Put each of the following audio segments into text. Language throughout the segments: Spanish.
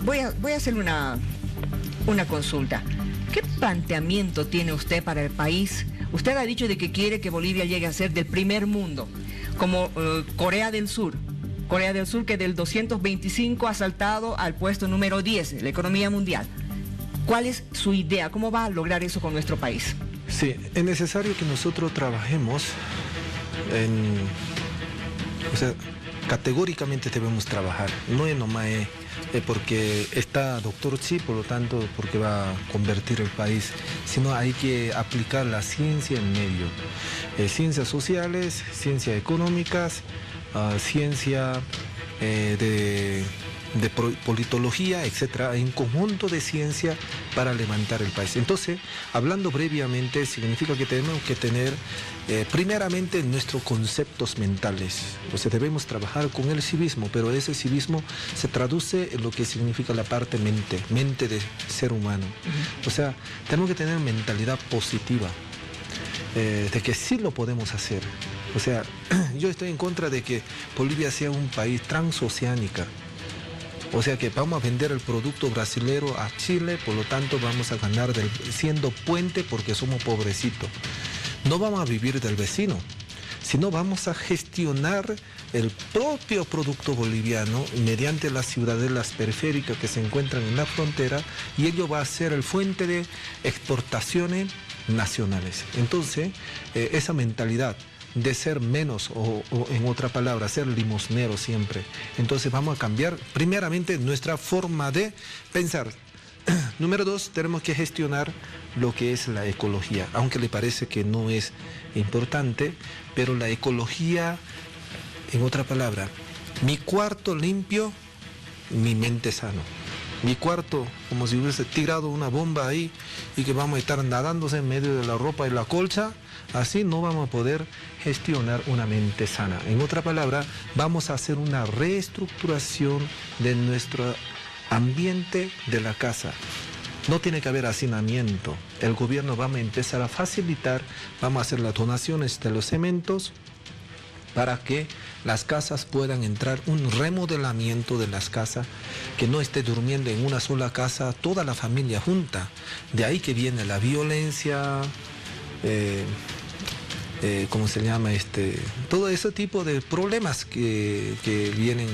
voy a hacer una consulta. ¿Qué planteamiento tiene usted para el país? Usted ha dicho de que quiere que Bolivia llegue a ser del primer mundo, como Corea del Sur. Corea del Sur, que del 225 ha saltado al puesto número 10 de la economía mundial. ¿Cuál es su idea? ¿Cómo va a lograr eso con nuestro país? Sí, es necesario que nosotros trabajemos categóricamente debemos trabajar. No es nomás porque está doctor Xi, por lo tanto, porque va a convertir el país, sino hay que aplicar la ciencia en medio. Ciencias sociales, ciencias económicas, ciencia de politología, etcétera, en conjunto de ciencia para levantar el país. Entonces, hablando brevemente, significa que tenemos que tener primeramente nuestros conceptos mentales. O sea, debemos trabajar con el civismo, pero ese civismo se traduce en lo que significa la parte mente de ser humano. O sea, tenemos que tener mentalidad positiva, de que sí lo podemos hacer. O sea, yo estoy en contra de que Bolivia sea un país transoceánica. O sea que vamos a vender el producto brasilero a Chile, por lo tanto vamos a ganar siendo puente porque somos pobrecitos. No vamos a vivir del vecino, sino vamos a gestionar el propio producto boliviano mediante las ciudadelas periféricas que se encuentran en la frontera, y ello va a ser el fuente de exportaciones nacionales. Entonces, esa mentalidad de ser menos, o en otra palabra, ser limosnero siempre. Entonces vamos a cambiar primeramente nuestra forma de pensar. Número 2, tenemos que gestionar lo que es la ecología, aunque le parece que no es importante, pero la ecología, en otra palabra, mi cuarto limpio, mi mente sano. Mi cuarto, como si hubiese tirado una bomba ahí y que vamos a estar nadándose en medio de la ropa y la colcha, así no vamos a poder gestionar una mente sana. En otra palabra, vamos a hacer una reestructuración de nuestro ambiente de la casa. No tiene que haber hacinamiento. El gobierno va a empezar a facilitar, vamos a hacer las donaciones de los cementos para que las casas puedan entrar, un remodelamiento de las casas, que no esté durmiendo en una sola casa toda la familia junta. De ahí que viene la violencia, ¿cómo se llama? Todo ese tipo de problemas que vienen,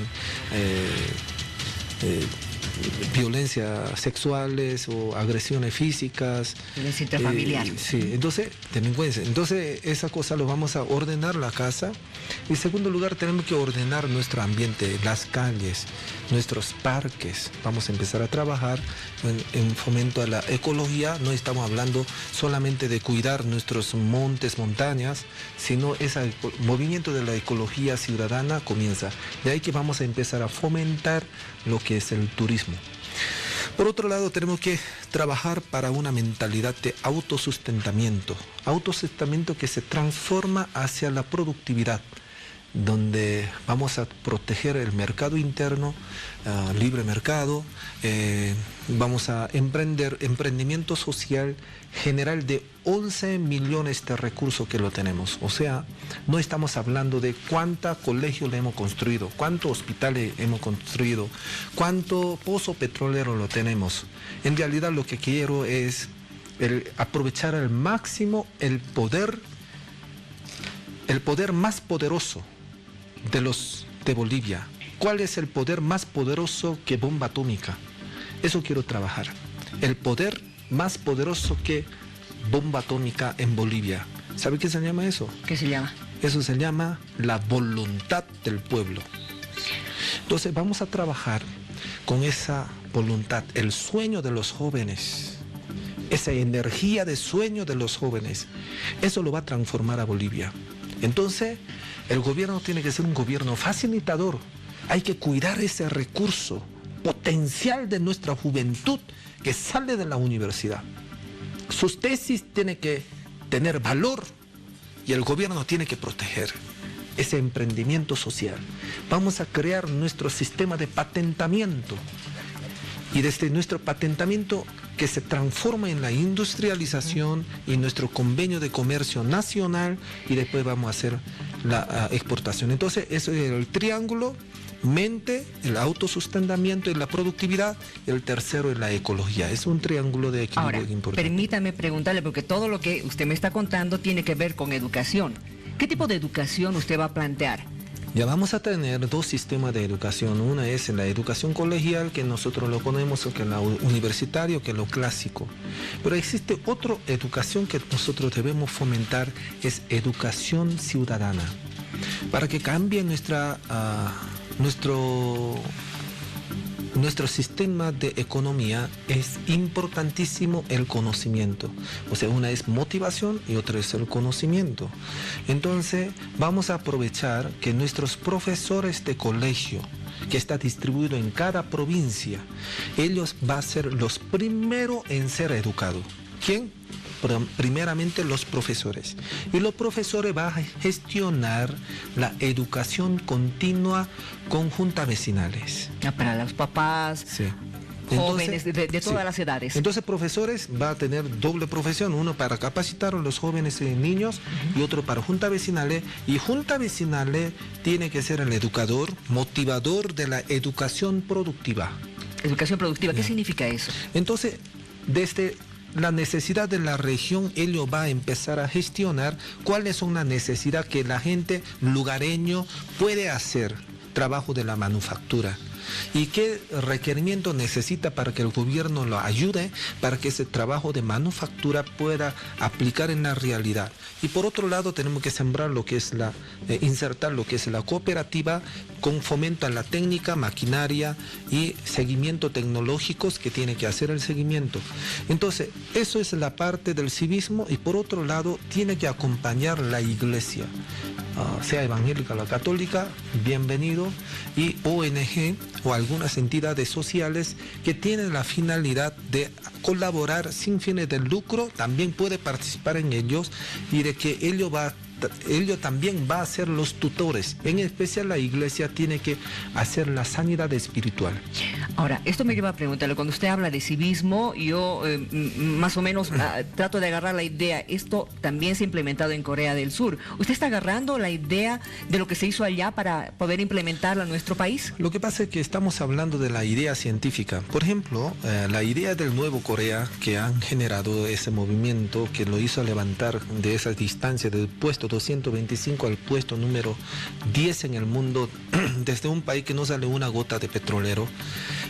violencias sexuales o agresiones físicas. Violencia intrafamiliar. Sí, entonces, delincuencia. Entonces, esa cosa lo vamos a ordenar la casa. En segundo lugar, tenemos que ordenar nuestro ambiente, las calles, nuestros parques. Vamos a empezar a trabajar en fomento a la ecología. No estamos hablando solamente de cuidar nuestros montes, montañas, sino ese movimiento de la ecología ciudadana comienza. De ahí que vamos a empezar a fomentar lo que es el turismo. Por otro lado, tenemos que trabajar para una mentalidad de autosustentamiento que se transforma hacia la productividad, donde vamos a proteger el mercado interno, libre mercado, vamos a emprender emprendimiento social general de 11 millones de recursos que lo tenemos. O sea, no estamos hablando de cuántos colegios le hemos construido, cuántos hospitales hemos construido, cuánto pozo petrolero lo tenemos. En realidad lo que quiero es aprovechar al máximo el poder más poderoso de Bolivia. ¿Cuál es el poder más poderoso que bomba atómica? Eso quiero trabajar. El poder más poderoso que bomba atómica en Bolivia. ¿Sabe qué se llama eso? ¿Qué se llama? Eso se llama la voluntad del pueblo. Entonces vamos a trabajar con esa voluntad, el sueño de los jóvenes, esa energía de sueño de los jóvenes. Eso lo va a transformar a Bolivia. Entonces, el gobierno tiene que ser un gobierno facilitador. Hay que cuidar ese recurso potencial de nuestra juventud que sale de la universidad. Sus tesis tienen que tener valor y el gobierno tiene que proteger ese emprendimiento social. Vamos a crear nuestro sistema de patentamiento, y desde nuestro patentamiento que se transforma en la industrialización y nuestro convenio de comercio nacional, y después vamos a hacer la exportación. Entonces, eso es el triángulo: mente, el autosustentamiento y la productividad, el tercero es la ecología. Es un triángulo de equilibrio Ahora, importante. permítame preguntarle, porque todo lo que usted me está contando tiene que ver con educación. ¿Qué tipo de educación usted va a plantear? Ya vamos a tener dos sistemas de educación. Una es la educación colegial, que nosotros lo ponemos, que es la universitario, que es lo clásico. Pero existe otra educación que nosotros debemos fomentar, es educación ciudadana. Para que cambie nuestro sistema de economía, es importantísimo el conocimiento. O sea, una es motivación y otra es el conocimiento. Entonces, vamos a aprovechar que nuestros profesores de colegio, que está distribuido en cada provincia, ellos van a ser los primeros en ser educados. ¿Quién? Primeramente los profesores. Y los profesores van a gestionar la educación continua con juntas vecinales. Para los papás, Sí. jóvenes de todas sí. las edades. Entonces, profesores va a tener doble profesión, uno para capacitar a los jóvenes y niños y otro para juntas vecinales. Y juntas vecinales tiene que ser el educador, motivador de la educación productiva. Educación productiva, ¿qué significa eso? Entonces, desde la necesidad de la región, ello va a empezar a gestionar cuáles son las necesidades que la gente lugareño puede hacer, trabajo de la manufactura. ¿Y qué requerimiento necesita para que el gobierno lo ayude, para que ese trabajo de manufactura pueda aplicar en la realidad? Y por otro lado tenemos que sembrar lo que es insertar lo que es la cooperativa con fomento a la técnica, maquinaria y seguimiento tecnológicos que tiene que hacer el seguimiento. Entonces, eso es la parte del civismo y por otro lado tiene que acompañar la iglesia. Sea evangélica o católica, bienvenido, y ONG o algunas entidades sociales que tienen la finalidad de colaborar sin fines de lucro, también puede participar en ellos y de que ello también va a ser los tutores. En especial la iglesia tiene que hacer la sanidad espiritual. Ahora, esto me lleva a preguntarle, cuando usted habla de civismo, yo más o menos trato de agarrar la idea, esto también se ha implementado en Corea del Sur. ¿Usted está agarrando la idea de lo que se hizo allá para poder implementarla en nuestro país? Lo que pasa es que estamos hablando de la idea científica. Por ejemplo, la idea del nuevo Corea, que han generado ese movimiento, que lo hizo levantar de esa distancia del puesto 225 al puesto número 10 en el mundo, desde un país que no sale una gota de petrolero,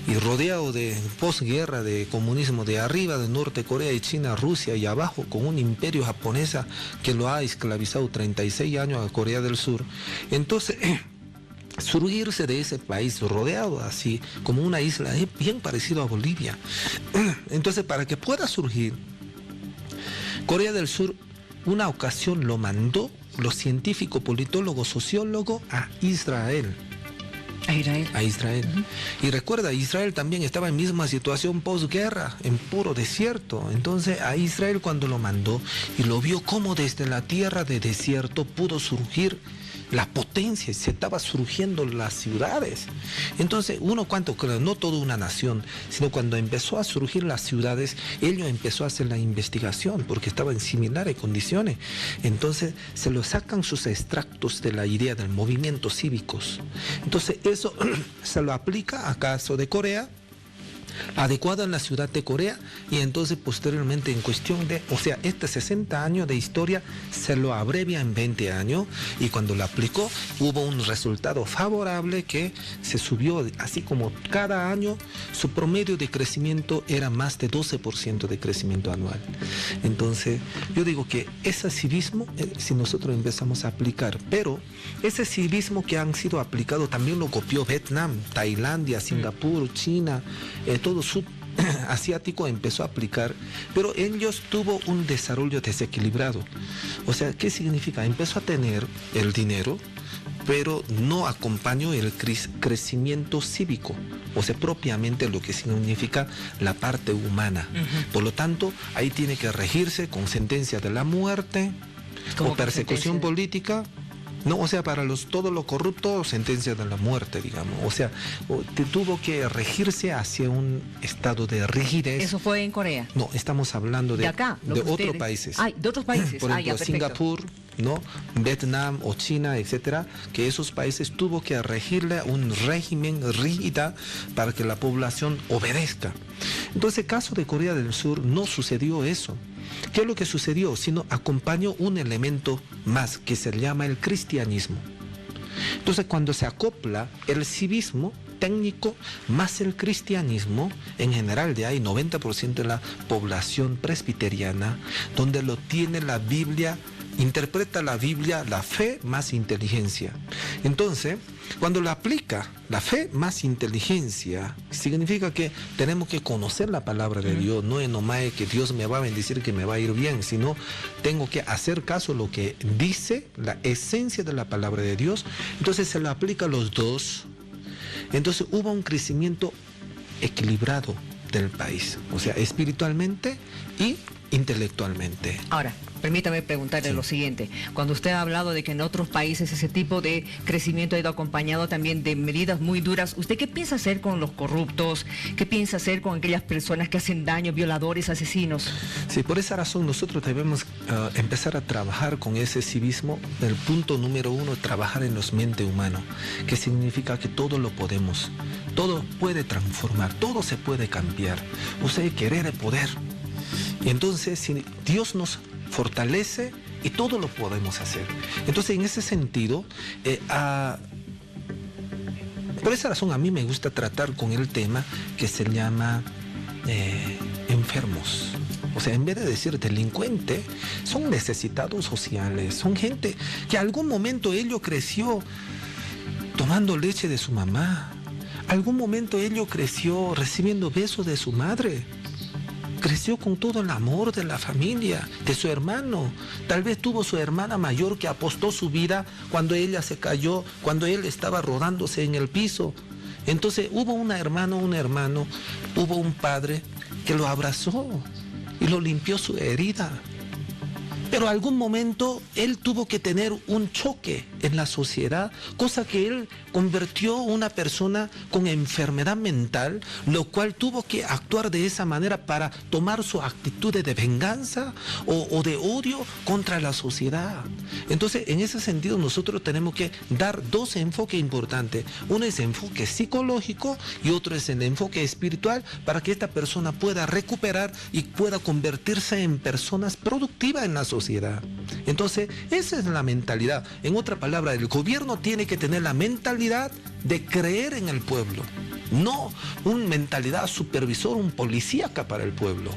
y rodeado de posguerra, de comunismo, de arriba de Norte Corea y China, Rusia, y abajo con un imperio japonesa que lo ha esclavizado 36 años a Corea del Sur. Entonces, surgirse de ese país rodeado así como una isla es bien parecido a Bolivia. Entonces, para que pueda surgir, Corea del Sur una ocasión lo mandó los científicos, politólogos, sociólogos a Israel. A Israel. Y recuerda, Israel también estaba en misma situación posguerra, en puro desierto. Entonces a Israel cuando lo mandó y lo vio como desde la tierra de desierto pudo surgir la potencia, se estaba surgiendo las ciudades. Entonces no toda una nación, sino cuando empezó a surgir las ciudades, ellos empezó a hacer la investigación porque estaban en similares condiciones. Entonces se lo sacan sus extractos de la idea del movimiento cívicos. Entonces eso se lo aplica a caso de Corea, adecuada en la ciudad de Corea, y entonces posteriormente en cuestión de, este 60 años de historia se lo abrevia en 20 años, y cuando lo aplicó hubo un resultado favorable que se subió, así como cada año su promedio de crecimiento era más de 12% de crecimiento anual. Entonces yo digo que ese civismo, si nosotros empezamos a aplicar, pero ese civismo que han sido aplicado también lo copió Vietnam, Tailandia, Singapur, China, todo asiático empezó a aplicar, pero ellos tuvo un desarrollo desequilibrado. ¿Qué significa? Empezó a tener el dinero, pero no acompañó el crecimiento cívico, propiamente lo que significa la parte humana. Por lo tanto, ahí tiene que regirse con sentencia de la muerte o persecución política, No, o sea, para todos los corruptos, sentencia de la muerte, digamos. O sea, tuvo que regirse hacia un estado de rigidez. ¿Eso fue en Corea? No, estamos hablando de acá, de otros países. Ah, de otros países. Por ejemplo, ya, Singapur, ¿no? Vietnam o China, etcétera, que esos países tuvo que regirle un régimen rígido para que la población obedezca. Entonces, el caso de Corea del Sur no sucedió eso. ¿Qué es lo que sucedió? Sino acompañó un elemento más que se llama el cristianismo. Entonces, cuando se acopla el civismo técnico más el cristianismo, en general de ahí 90% de la población presbiteriana, donde lo tiene la Biblia, interpreta la Biblia, la fe más inteligencia. Entonces, cuando lo aplica la fe más inteligencia, significa que tenemos que conocer la palabra de Dios, no es nomás que Dios me va a bendecir, que me va a ir bien, sino tengo que hacer caso a lo que dice la esencia de la palabra de Dios. Entonces se lo aplica a los dos. Entonces hubo un crecimiento equilibrado del país, o sea, espiritualmente y intelectualmente. Ahora, permítame preguntarle lo siguiente. Cuando usted ha hablado de que en otros países ese tipo de crecimiento ha ido acompañado también de medidas muy duras, ¿usted qué piensa hacer con los corruptos? ¿Qué piensa hacer con aquellas personas que hacen daño, violadores, asesinos? Sí, por esa razón nosotros debemos empezar a trabajar con ese civismo. El punto número 1, trabajar en los mentes humanos, que significa que todo lo podemos, todo puede transformar, todo se puede cambiar. Usted querer el poder. Y entonces, si Dios nos fortalece y todo lo podemos hacer. Entonces, en ese sentido, por esa razón a mí me gusta tratar con el tema que se llama enfermos. O sea, en vez de decir delincuente, son necesitados sociales, son gente que algún momento ello creció tomando leche de su mamá, algún momento ello creció recibiendo besos de su madre. Creció con todo el amor de la familia, de su hermano. Tal vez tuvo su hermana mayor que apostó su vida cuando ella se cayó, cuando él estaba rodándose en el piso. Entonces hubo una hermana, un hermano, hubo un padre que lo abrazó y lo limpió su herida. Pero algún momento él tuvo que tener un choque en la sociedad, cosa que él convirtió en una persona con enfermedad mental, lo cual tuvo que actuar de esa manera para tomar su actitud de venganza o de odio contra la sociedad. Entonces, en ese sentido, nosotros tenemos que dar dos enfoques importantes. Uno es el enfoque psicológico y otro es el enfoque espiritual, para que esta persona pueda recuperar y pueda convertirse en personas productivas en la sociedad. Entonces, esa es la mentalidad. En otra palabra, el gobierno tiene que tener la mentalidad de creer en el pueblo, no una mentalidad supervisor, un policíaca para el pueblo.